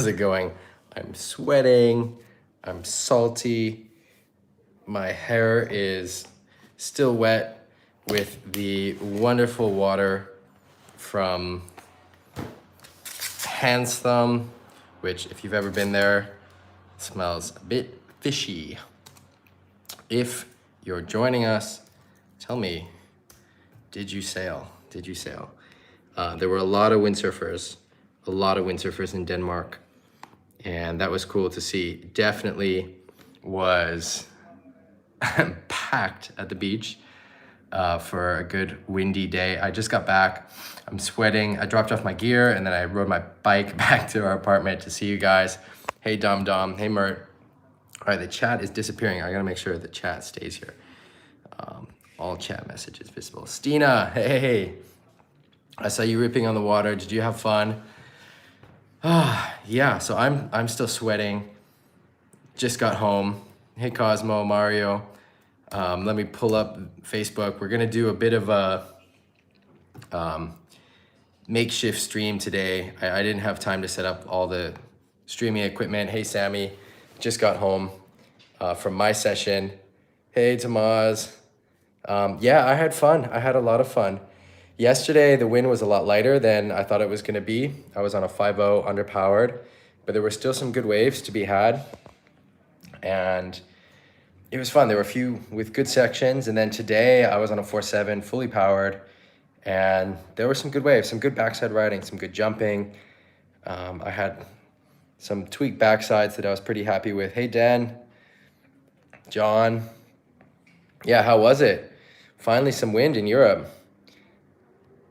How's it going? I'm sweating, I'm salty, my hair is still wet with the wonderful water from Hans Thumb, which if you've ever been there, smells a bit fishy. If you're joining us, tell me, did you sail? Did you sail? There were a lot of windsurfers in Denmark, and that was cool to see. Definitely was packed at the beach for a good windy day. I just got back. I'm sweating. I dropped off my gear and then I rode my bike back to our apartment to see you guys. Hey Dom. Hey Mert. All right, the chat is disappearing. I gotta make sure the chat stays here. All chat messages visible. Stina, hey. I saw you ripping on the water. Did you have fun? Yeah, so I'm still sweating. Just got home. Hey Cosmo, Mario. Let me pull up Facebook. We're gonna do a bit of a makeshift stream today. I didn't have time to set up all the streaming equipment. Hey Sammy, just got home from my session. Hey Tamaz. Yeah, I had fun. I had a lot of fun. Yesterday, the wind was a lot lighter than I thought it was gonna be. I was on a 5.0 underpowered, but there were still some good waves to be had. And it was fun. There were a few with good sections. And then today I was on a 4.7 fully powered, and there were some good waves, some good backside riding, some good jumping. I had some tweaked backsides that I was pretty happy with. Hey, Dan, John. Yeah, how was it? Finally some wind in Europe.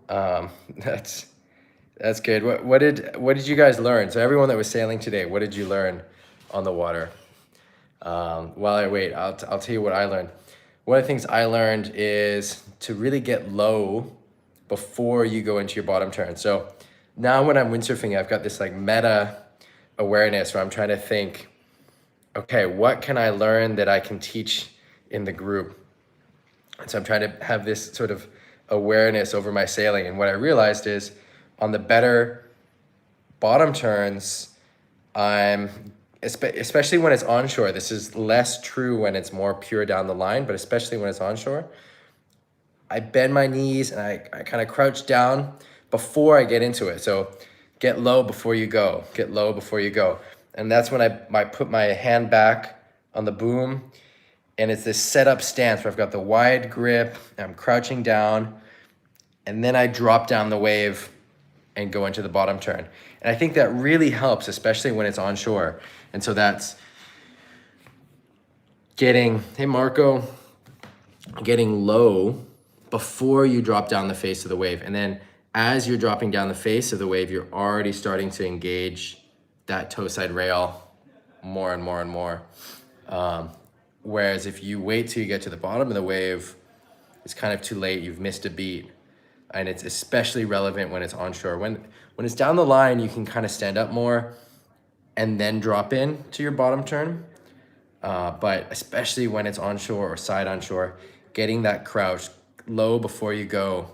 That's good. What did you guys learn? So everyone that was sailing today, what did you learn on the water? While I wait, I'll tell you what I learned. One of the things I learned is to really get low before you go into your bottom turn. So now when I'm windsurfing, I've got this like meta awareness where I'm trying to think, okay, what can I learn that I can teach in the group? And so I'm trying to have this sort of awareness over my sailing. And what I realized is on the better bottom turns, especially when it's onshore, this is less true when it's more pure down the line, but especially when it's onshore, I bend my knees and I kind of crouch down before I get into it. So get low before you go, get low before you go. And that's when I put my hand back on the boom, and it's this setup stance where I've got the wide grip, I'm crouching down, and then I drop down the wave and go into the bottom turn. And I think that really helps, especially when it's onshore. And so that's getting, hey Marco, getting low before you drop down the face of the wave. And then as you're dropping down the face of the wave, you're already starting to engage that toe side rail more and more and more. Whereas if you wait till you get to the bottom of the wave, it's kind of too late, you've missed a beat. And it's especially relevant when it's onshore. When it's down the line, you can kind of stand up more and then drop in to your bottom turn. But especially when it's onshore or side onshore, getting that crouch low before you go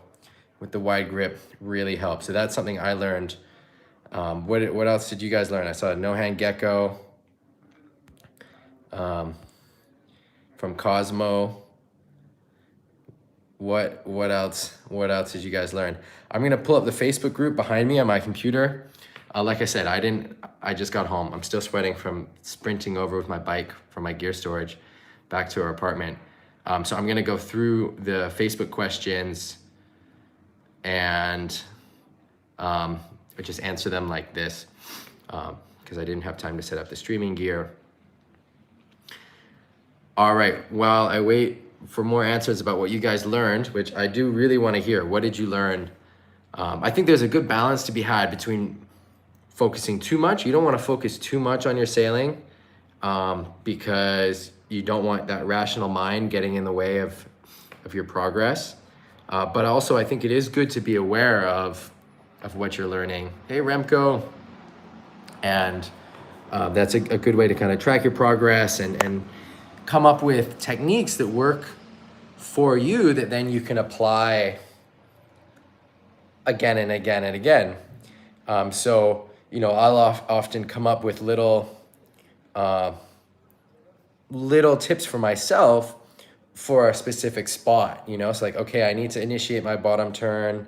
with the wide grip really helps. So that's something I learned. What else did you guys learn? I saw no hand gecko from Cosmo. What else did you guys learn? I'm gonna pull up the Facebook group behind me on my computer. Like I said, I just got home. I'm still sweating from sprinting over with my bike from my gear storage back to our apartment. So I'm gonna go through the Facebook questions and just answer them like this, because I didn't have time to set up the streaming gear. All right, while I wait for more answers about what you guys learned, which I do really want to hear. What did you learn? I think there's a good balance to be had between focusing too much. You don't want to focus too much on your sailing because you don't want that rational mind getting in the way of your progress. But also I think it is good to be aware of what you're learning. Hey, Remco. And that's a good way to kind of track your progress and come up with techniques that work for you that then you can apply again and again and again. So I'll often come up with little tips for myself for a specific spot. It's like, okay, I need to initiate my bottom turn,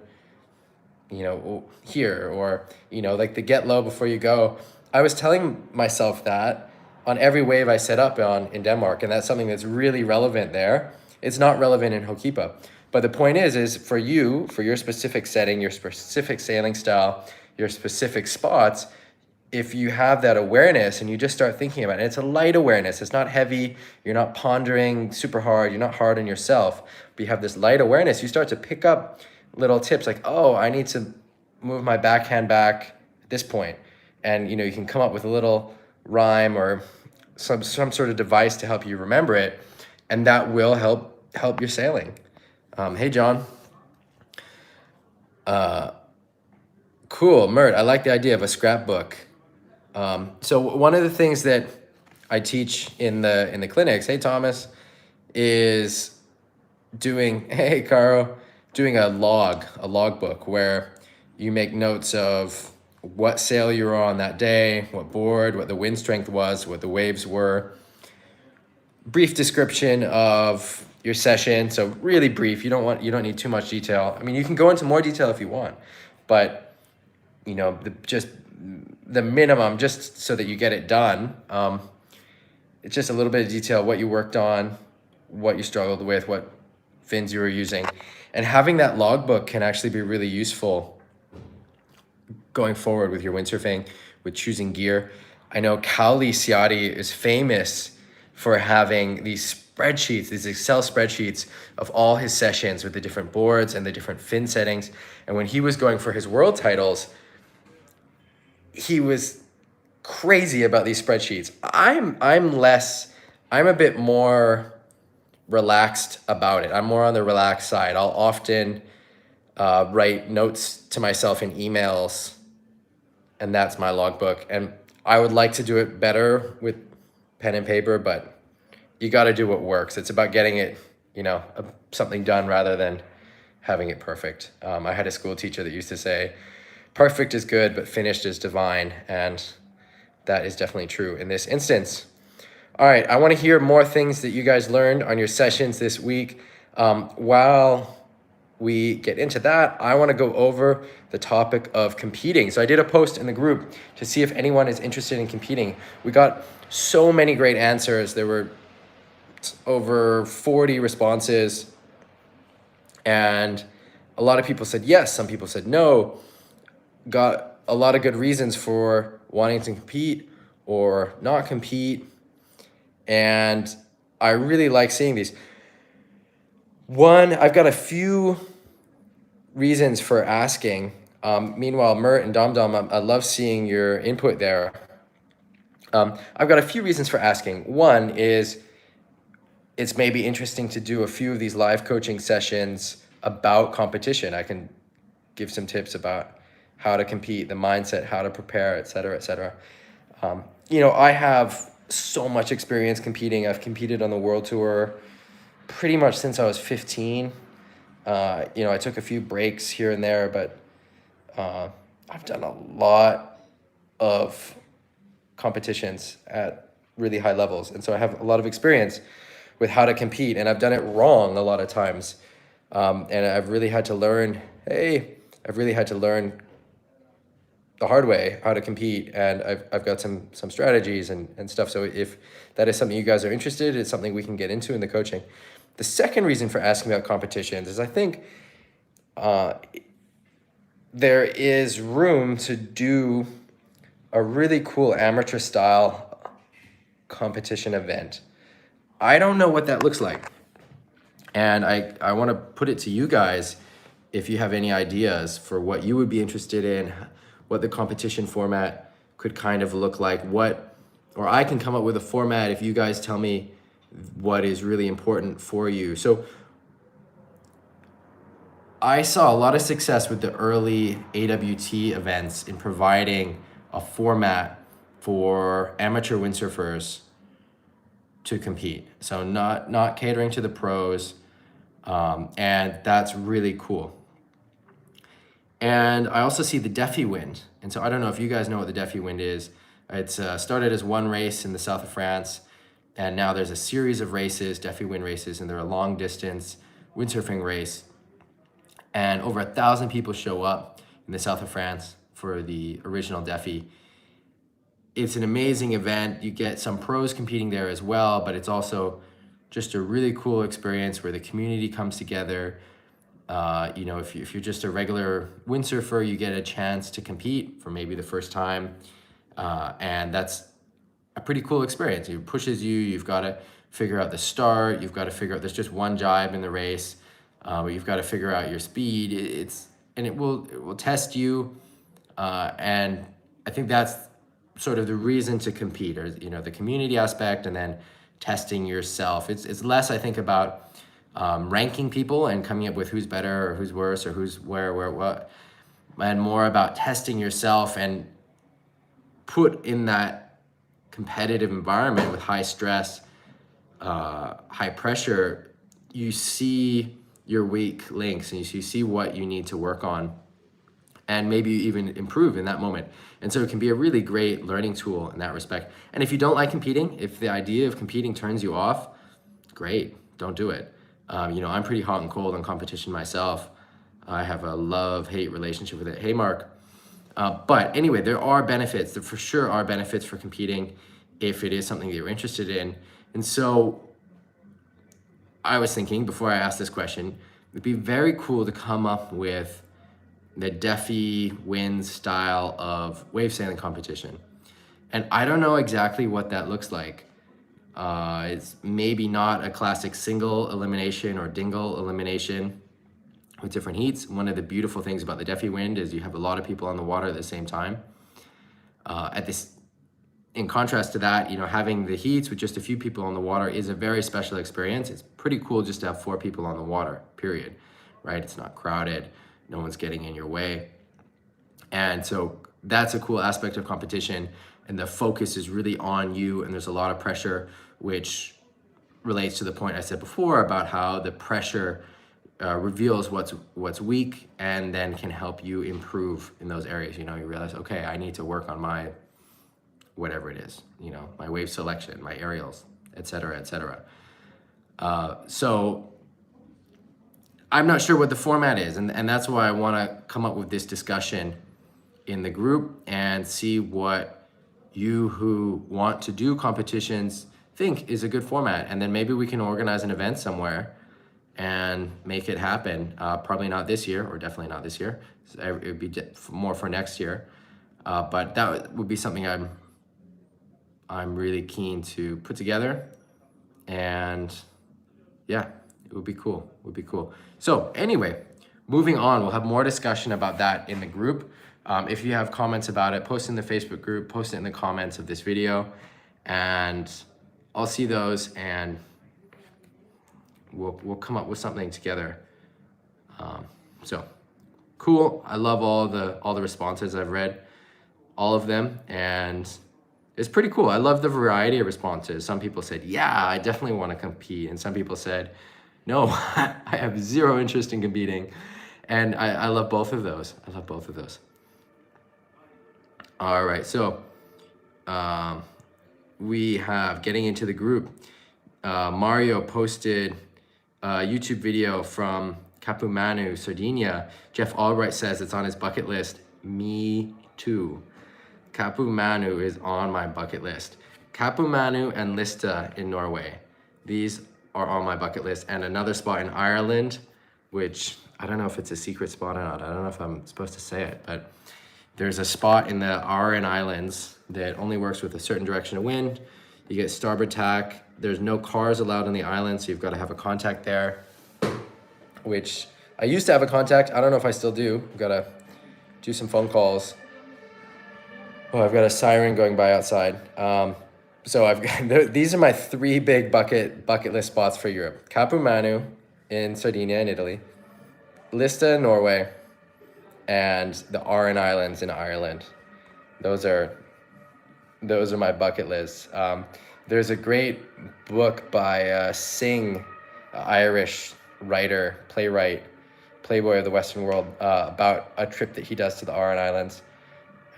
here, or, like the get low before you go. I was telling myself that on every wave I set up on in Denmark, and that's something that's really relevant there. It's not relevant in Hokipa. But the point is for you, for your specific setting, your specific sailing style, your specific spots, if you have that awareness and you just start thinking about it, it's a light awareness. It's not heavy. You're not pondering super hard. You're not hard on yourself. But you have this light awareness. You start to pick up little tips like, oh, I need to move my backhand back at this point. And, you can come up with a little rhyme or some sort of device to help you remember it. And that will help your sailing. Hey, John. Cool, Mert. I like the idea of a scrapbook. So one of the things that I teach in the clinics, hey Thomas, is doing a logbook where you make notes of what sail you were on that day, what board, what the wind strength was, what the waves were. Brief description of your session, so really brief. You don't need too much detail. I mean, you can go into more detail if you want, but just the minimum, just so that you get it done. It's just a little bit of detail, what you worked on, what you struggled with, what fins you were using. And having that logbook can actually be really useful going forward with your windsurfing, with choosing gear. I know Kauli Siati is famous for having these spreadsheets, these Excel spreadsheets of all his sessions with the different boards and the different fin settings. And when he was going for his world titles, he was crazy about these spreadsheets. I'm a bit more relaxed about it. I'm more on the relaxed side. I'll often write notes to myself in emails, and that's my logbook. And I would like to do it better with pen and paper, but you got to do what works. It's about getting it, something done rather than having it perfect. I had a school teacher that used to say, perfect is good, but finished is divine. And that is definitely true in this instance. All right, I want to hear more things that you guys learned on your sessions this week. While we get into that, I want to go over the topic of competing. So I did a post in the group to see if anyone is interested in competing. We got so many great answers. There were over 40 responses, and a lot of people said yes, some people said no. Got a lot of good reasons for wanting to compete or not compete, and I really like seeing these. One, I've got a few reasons for asking. Meanwhile, Mert and Dom, I love seeing your input there. I've got a few reasons for asking. One is it's maybe interesting to do a few of these live coaching sessions about competition. I can give some tips about how to compete, the mindset, how to prepare, et cetera, et cetera. I have so much experience competing. I've competed on the world tour pretty much since I was 15. I took a few breaks here and there, but I've done a lot of competitions at really high levels. And so I have a lot of experience with how to compete, and I've done it wrong a lot of times. And I've really had to learn, the hard way how to compete, and I've got some strategies and stuff. So if that is something you guys are interested in, it's something we can get into in the coaching. The second reason for asking about competitions is I think there is room to do a really cool amateur style competition event. I don't know what that looks like, and I want to put it to you guys if you have any ideas for what you would be interested in, what the competition format could kind of look like, or I can come up with a format if you guys tell me what is really important for you. So I saw a lot of success with the early AWT events in providing a format for amateur windsurfers to compete. So not catering to the pros, and that's really cool. And I also see the Defi Wind. And so I don't know if you guys know what the Defi Wind is. It's started as one race in the south of France, and now there's a series of races, Defi Wind races, and they're a long distance windsurfing race. And over 1,000 people show up in the south of France for the original Defi. It's an amazing event. You get some pros competing there as well, but it's also just a really cool experience where the community comes together. You know, if you're just a regular windsurfer, you get a chance to compete for maybe the first time. And that's a pretty cool experience. It pushes you. You've got to figure out the start. You've got to figure out, there's just one jibe in the race. But you've got to figure out your speed. It will test you. And I think that's sort of the reason to compete, or, you know, the community aspect, and then testing yourself. It's less, I think, about ranking people and coming up with who's better or who's worse or who's where, what, and more about testing yourself and put in that competitive environment with high stress, high pressure. You see your weak links and you see what you need to work on and maybe even improve in that moment. And so it can be a really great learning tool in that respect. And if you don't like competing, if the idea of competing turns you off, great, don't do it. You know, I'm pretty hot and cold on competition myself. I have a love-hate relationship with it. Hey, Mark. But anyway, there are benefits. There for sure are benefits for competing if it is something that you're interested in. And so I was thinking, before I asked this question, it'd be very cool to come up with the Defi Wind style of wave sailing competition. And I don't know exactly what that looks like. It's maybe not a classic single elimination or dingle elimination with different heats. One of the beautiful things about the Defi Wind is you have a lot of people on the water at the same time. In contrast to that, you know, having the heats with just a few people on the water is a very special experience. It's pretty cool just to have 4 people on the water, period, right? It's not crowded. No one's getting in your way. And so that's a cool aspect of competition. And the focus is really on you. And there's a lot of pressure, which relates to the point I said before about how the pressure reveals what's weak and then can help you improve in those areas. You know, you realize, okay, I need to work on my whatever it is, you know, my wave selection, my aerials, et cetera, et cetera. So I'm not sure what the format is, and that's why I want to come up with this discussion in the group and see what you who want to do competitions think is a good format, and then maybe we can organize an event somewhere and make it happen. Probably not this year, or definitely not this year. It would be more for next year, but that would be something I'm really keen to put together, and yeah, it would be cool. It would be cool. So anyway, moving on, we'll have more discussion about that in the group. If you have comments about it, post in the Facebook group, post it in the comments of this video, and I'll see those, and we'll come up with something together. So cool. I love all the responses. I've read all of them, and it's pretty cool. I love the variety of responses. Some people said, yeah, I definitely want to compete. And some people said, no, I have zero interest in competing. And I love both of those. I love both of those. All right, so we have, getting into the group, Mario posted a YouTube video from Capumanu, Sardinia. Jeff Albright says it's on his bucket list. Me too. Capumanu is on my bucket list. Capumanu and Lista in Norway. These are on my bucket list. And another spot in Ireland, which I don't know if it's a secret spot or not. I don't know if I'm supposed to say it, but there's a spot in the Aran Islands that only works with a certain direction of wind. You get starboard tack. There's no cars allowed on the island, so you've got to have a contact there, which I used to have a contact. I don't know if I still do. I've got to do some phone calls. Oh, I've got a siren going by outside. So I've got, these are my 3 big bucket list spots for Europe. Capumanu in Sardinia in Italy, Lista in Norway, and the Aran Islands in Ireland. Those are my bucket lists. There's a great book by Singh, Irish writer, playwright, Playboy of the Western world, about a trip that he does to the Aran Islands.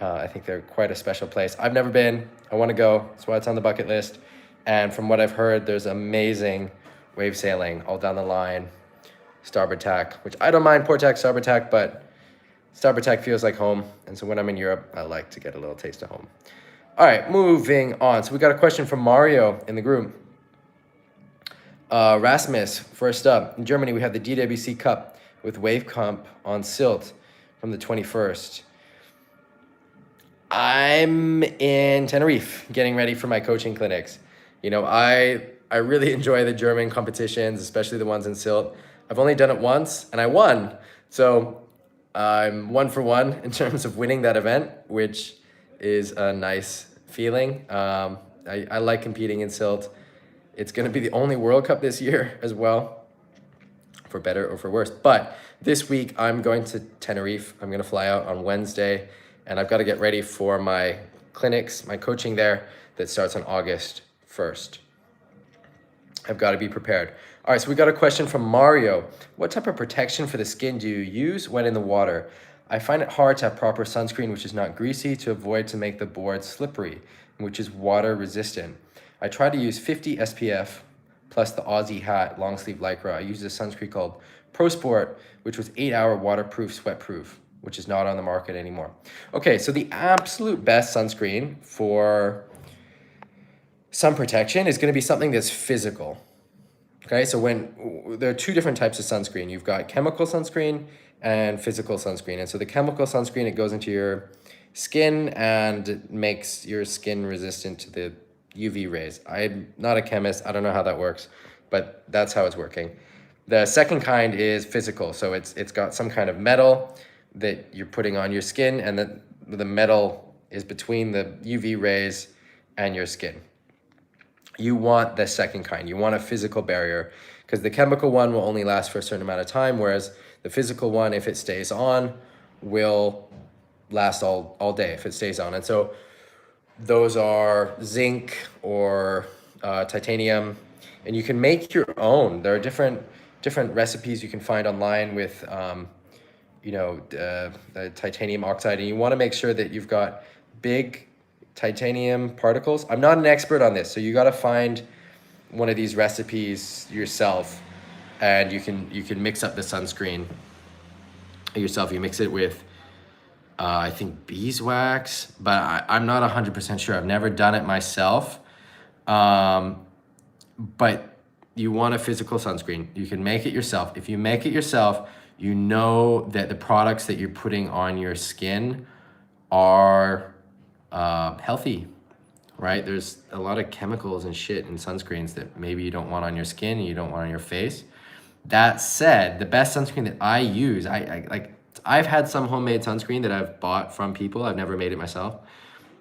I think they're quite a special place. I've never been. I want to go. That's why it's on the bucket list. And from what I've heard, there's amazing wave sailing all down the line. Starboard tack, which I don't mind port tack, starboard tack, but starboard tack feels like home. And so when I'm in Europe, I like to get a little taste of home. All right, moving on. So we got a question from Mario in the group. Rasmus, first up. In Germany, we have the DWC Cup with Wave Comp on Sylt from the 21st. I'm in Tenerife getting ready for my coaching clinics. You know, I really enjoy the German competitions, especially the ones in Sylt. I've only done it once and I won. So I'm 1 for 1 in terms of winning that event, which is a nice feeling. I like competing in Sylt. It's going to be the only World Cup this year as well, for better or for worse. But this week I'm going to Tenerife. I'm going to fly out on Wednesday and I've got to get ready for my clinics, my coaching there that starts on August 1st. I've got to be prepared. All right, so we got a question from Mario. What type of protection for the skin do you use when in the water? I find it hard to have proper sunscreen which is not greasy to avoid to make the board slippery, which is water resistant. I try to use 50 SPF plus the Aussie hat long sleeve Lycra. I use a sunscreen called Pro Sport, which was 8-hour waterproof, sweat proof, which is not on the market anymore. Okay, so the absolute best sunscreen for sun protection is going to be something that's physical. Okay, so when there are 2 different types of sunscreen. You've got chemical sunscreen and physical sunscreen. And so the chemical sunscreen, it goes into your skin and it makes your skin resistant to the UV rays. I'm not a chemist. I don't know how that works, but that's how it's working. The second kind is physical. So it's got some kind of metal that you're putting on your skin, and the metal is between the UV rays and your skin. You want the second kind. You want a physical barrier, because the chemical one will only last for a certain amount of time, whereas the physical one, if it stays on, will last all day if it stays on. And so those are zinc or titanium, and you can make your own. There are different recipes you can find online with the titanium oxide, and you want to make sure that you've got big titanium particles. I'm not an expert on this, so you got to find one of these recipes yourself, and you can mix up the sunscreen yourself. You mix it with I think beeswax, but I'm not 100% sure. I've never done it myself. But you want a physical sunscreen. You can make it yourself. If you make it yourself, you know that the products that you're putting on your skin are healthy, right? There's a lot of chemicals and shit in sunscreens that maybe you don't want on your skin and you don't want on your face. That said, the best sunscreen that I use, I've had some homemade sunscreen that I've bought from people. I've never made it myself.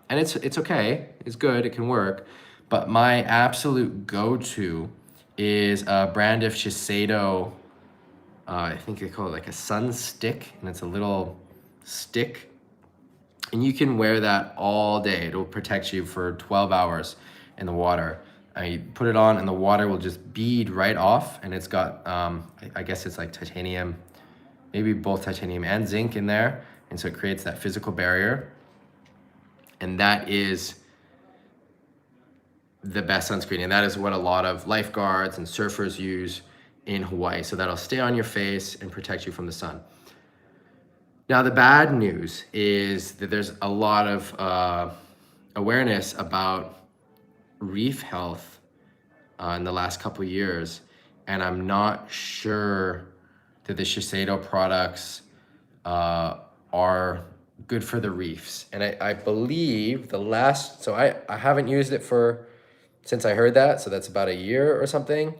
And it's okay. It's good. It can work. But my absolute go-to is a brand of Shiseido. I think they call it like a sun stick, and it's a little stick. And you can wear that all day. It'll protect you for 12 hours in the water. You put it on and the water will just bead right off. And it's got, I guess it's like titanium, maybe both titanium and zinc in there. And so it creates that physical barrier. And that is the best sunscreen. And that is what a lot of lifeguards and surfers use in Hawaii. So that'll stay on your face and protect you from the sun. Now, the bad news is that there's a lot of awareness about reef health in the last couple of years. And I'm not sure that the Shiseido products are good for the reefs. And I believe so I haven't used it since I heard that. So that's about a year or something.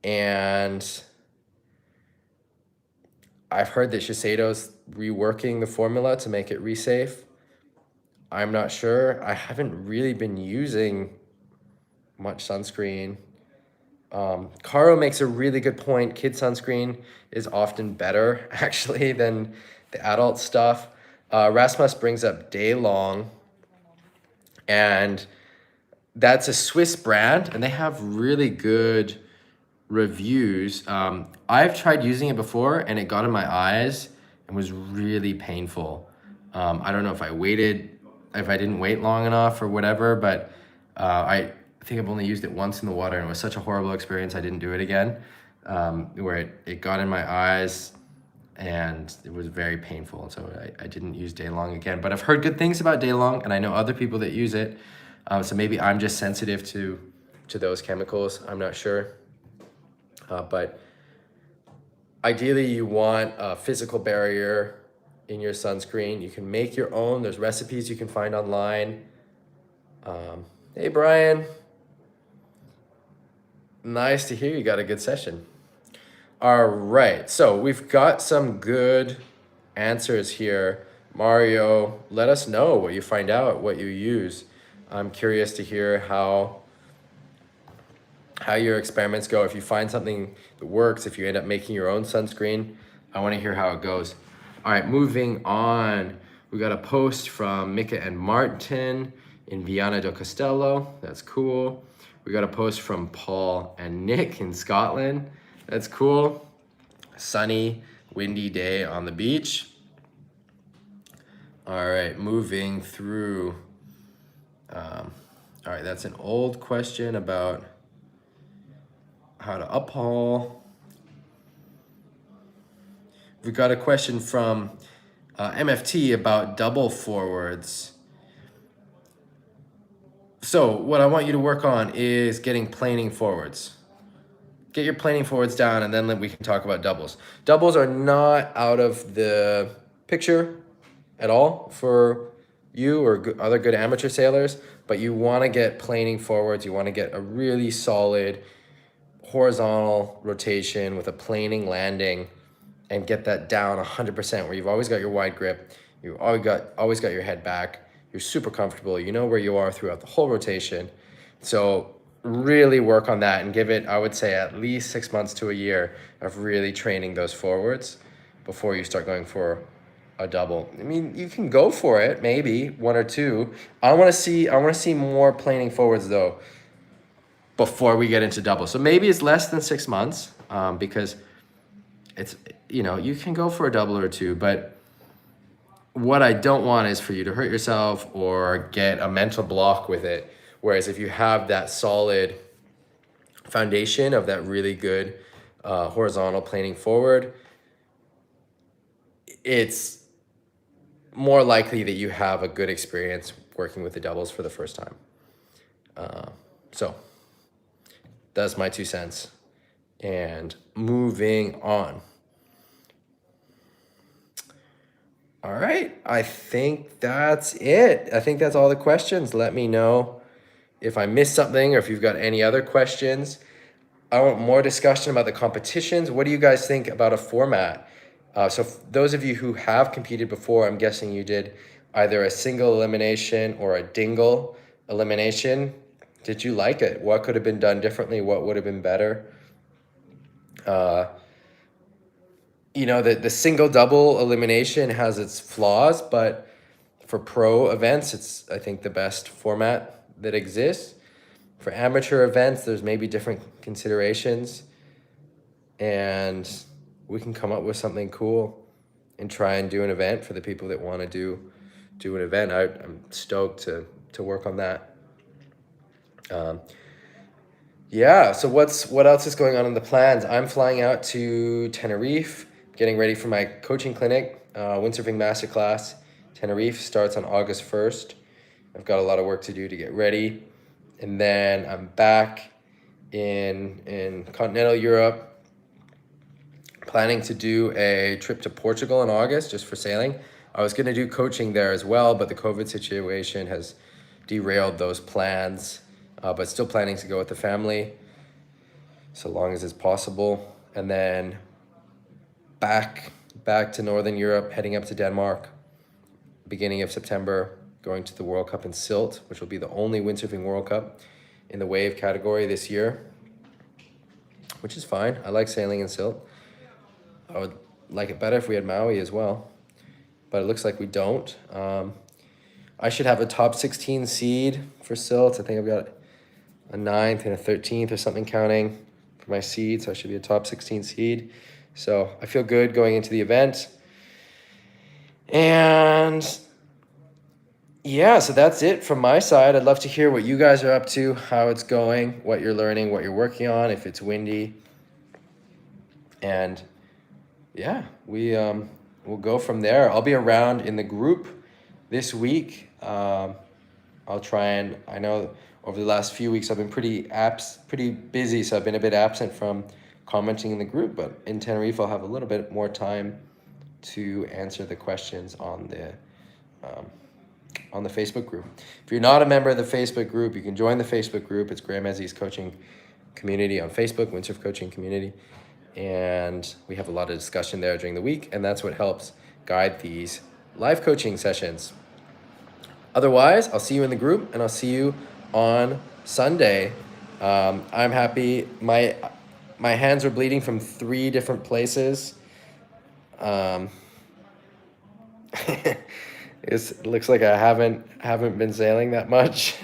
And I've heard that Shiseido's reworking the formula to make it resafe. I'm not sure. I haven't really been using much sunscreen. Caro makes a really good point. Kid sunscreen is often better, actually, than the adult stuff. Rasmus brings up Daylong, and that's a Swiss brand, and they have really good reviews. I've tried using it before and it got in my eyes and was really painful. I don't know if I didn't wait long enough or whatever, but I think I've only used it once in the water and it was such a horrible experience. I didn't do it again, where it got in my eyes and it was very painful. So I didn't use Daylong again, but I've heard good things about Daylong and I know other people that use it. So maybe I'm just sensitive to those chemicals. I'm not sure. But ideally you want a physical barrier in your sunscreen. You can make your own. There's recipes you can find online. Hey, Brian. Nice to hear you got a good session. All right, so we've got some good answers here. Mario, let us know what you find out, what you use. I'm curious to hear how your experiments go. If you find something that works, if you end up making your own sunscreen, I want to hear how it goes. All right, moving on. We got a post from Mika and Martin in Viana do Castelo. That's cool. We got a post from Paul and Nick in Scotland. That's cool. Sunny, windy day on the beach. All right, moving through. All right, that's an old question about how to uphaul. We got a question from MFT about double forwards. So what I want you to work on is getting planing forwards. Get your planing forwards down and then we can talk about doubles. Doubles are not out of the picture at all for you or other good amateur sailors, but you want to get planing forwards. You want to get a really solid horizontal rotation with a planing landing and get that down 100% where you've always got your wide grip, you've always got your head back, you're super comfortable, you know where you are throughout the whole rotation. So really work on that and give it, I would say, at least 6 months to a year of really training those forwards before you start going for a double. I mean, you can go for it, maybe one or two. I want to see more planing forwards though before we get into double. So maybe it's less than 6 months because it's, you can go for a double or two, but what I don't want is for you to hurt yourself or get a mental block with it. Whereas if you have that solid foundation of that really good horizontal planing forward, it's more likely that you have a good experience working with the doubles for the first time. So that's my 2 cents. And moving on. All right, I think that's it. I think that's all the questions. Let me know if I missed something or if you've got any other questions. I want more discussion about the competitions. What do you guys think about a format? So those of you who have competed before, I'm guessing you did either a single elimination or a dingle elimination. Did you like it? What could have been done differently? What would have been better? The single double elimination has its flaws, but for pro events, it's, I think, the best format that exists. For amateur events, there's maybe different considerations, and we can come up with something cool and try and do an event for the people that want to do an event. I'm stoked to work on that. Yeah, so what else is going on in the plans? I'm flying out to Tenerife, getting ready for my coaching clinic, windsurfing masterclass. Tenerife starts on August 1st. I've got a lot of work to do to get ready. And then I'm back in continental Europe, planning to do a trip to Portugal in August just for sailing. I was going to do coaching there as well, but the COVID situation has derailed those plans, but still planning to go with the family so long as it's possible. And then back to Northern Europe, heading up to Denmark, beginning of September, going to the World Cup in Sylt, which will be the only windsurfing World Cup in the wave category this year, which is fine. I like sailing in Sylt. I would like it better if we had Maui as well, but it looks like we don't. I should have a top 16 seed for Sylt. I think I've got a 9th and a 13th or something counting. for my seed, so I should be a top 16 seed. So I feel good going into the event. And yeah, so that's it from my side. I'd love to hear what you guys are up to, how it's going, what you're learning, what you're working on, if it's windy. And yeah, we'll go from there. I'll be around in the group this week. I'll try and, I know over the last few weeks I've been pretty busy, so I've been a bit absent from commenting in the group, but in Tenerife I'll have a little bit more time to answer the questions on the Facebook group. If you're not a member of the Facebook group, you can join the Facebook group. It's Graham Menzies Coaching Community on Facebook, Windsurf Coaching Community. And we have a lot of discussion there during the week, and that's what helps guide these live coaching sessions. Otherwise, I'll see you in the group, and I'll see you on Sunday. I'm happy. My hands were bleeding from 3 different places. It looks like I haven't been sailing that much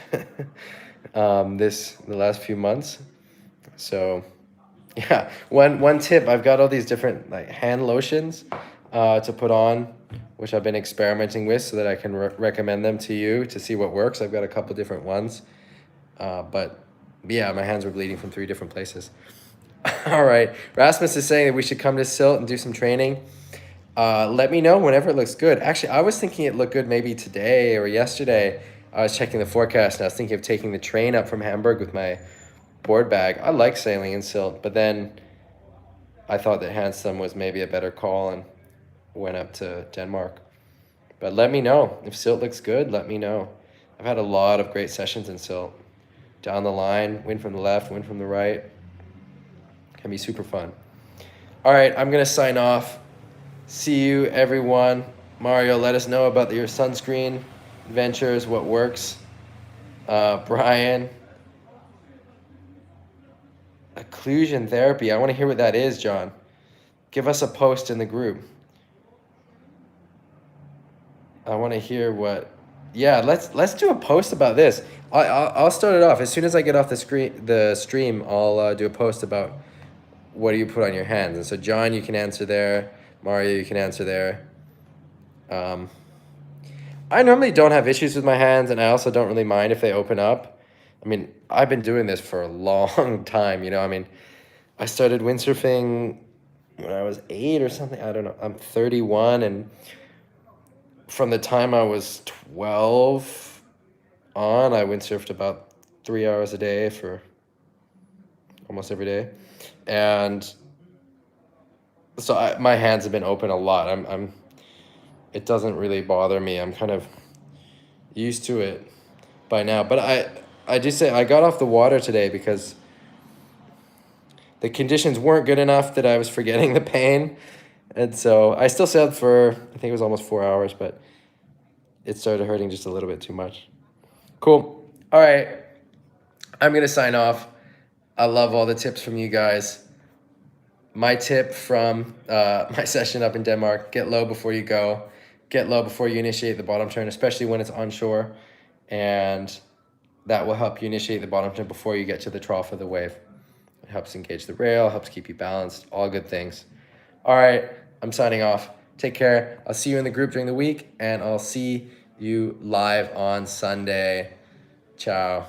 the last few months. So yeah, one tip, I've got all these different like hand lotions to put on, which I've been experimenting with so that I can recommend them to you to see what works. I've got a couple different ones, but yeah, my hands were bleeding from 3 different places. All right, Rasmus is saying that we should come to Sylt and do some training. Let me know whenever it looks good. Actually, I was thinking it looked good maybe today or yesterday. I was checking the forecast and I was thinking of taking the train up from Hamburg with my board bag. I like sailing in Sylt, but then I thought that Handsome was maybe a better call and went up to Denmark. But let me know. If Sylt looks good, let me know. I've had a lot of great sessions in Sylt. Down the line, wind from the left, wind from the right. Can be super fun. All right, I'm going to sign off. See you, everyone. Mario, let us know about your sunscreen adventures, what works. Brian, occlusion therapy. I want to hear what that is, John. Give us a post in the group. I want to hear what. Yeah, let's do a post about this. I'll start it off as soon as I get off the stream. I'll do a post about what do you put on your hands. And so, John, you can answer there. Mario, you can answer there. I normally don't have issues with my hands, and I also don't really mind if they open up. I mean, I've been doing this for a long time, you know. I mean, I started windsurfing when I was 8 or something. I don't know. I'm 31, and from the time I was 12 on, I windsurfed about 3 hours a day for almost every day. And so my hands have been open a lot. It doesn't really bother me. I'm kind of used to it by now. But I just say I got off the water today because the conditions weren't good enough that I was forgetting the pain. And so I still sailed for, I think it was almost 4 hours, but it started hurting just a little bit too much. Cool. All right. I'm going to sign off. I love all the tips from you guys. My tip from my session up in Denmark, get low before you go. Get low before you initiate the bottom turn, especially when it's onshore. And that will help you initiate the bottom turn before you get to the trough of the wave. It helps engage the rail, helps keep you balanced, all good things. All right, I'm signing off. Take care. I'll see you in the group during the week, and I'll see you live on Sunday. Ciao.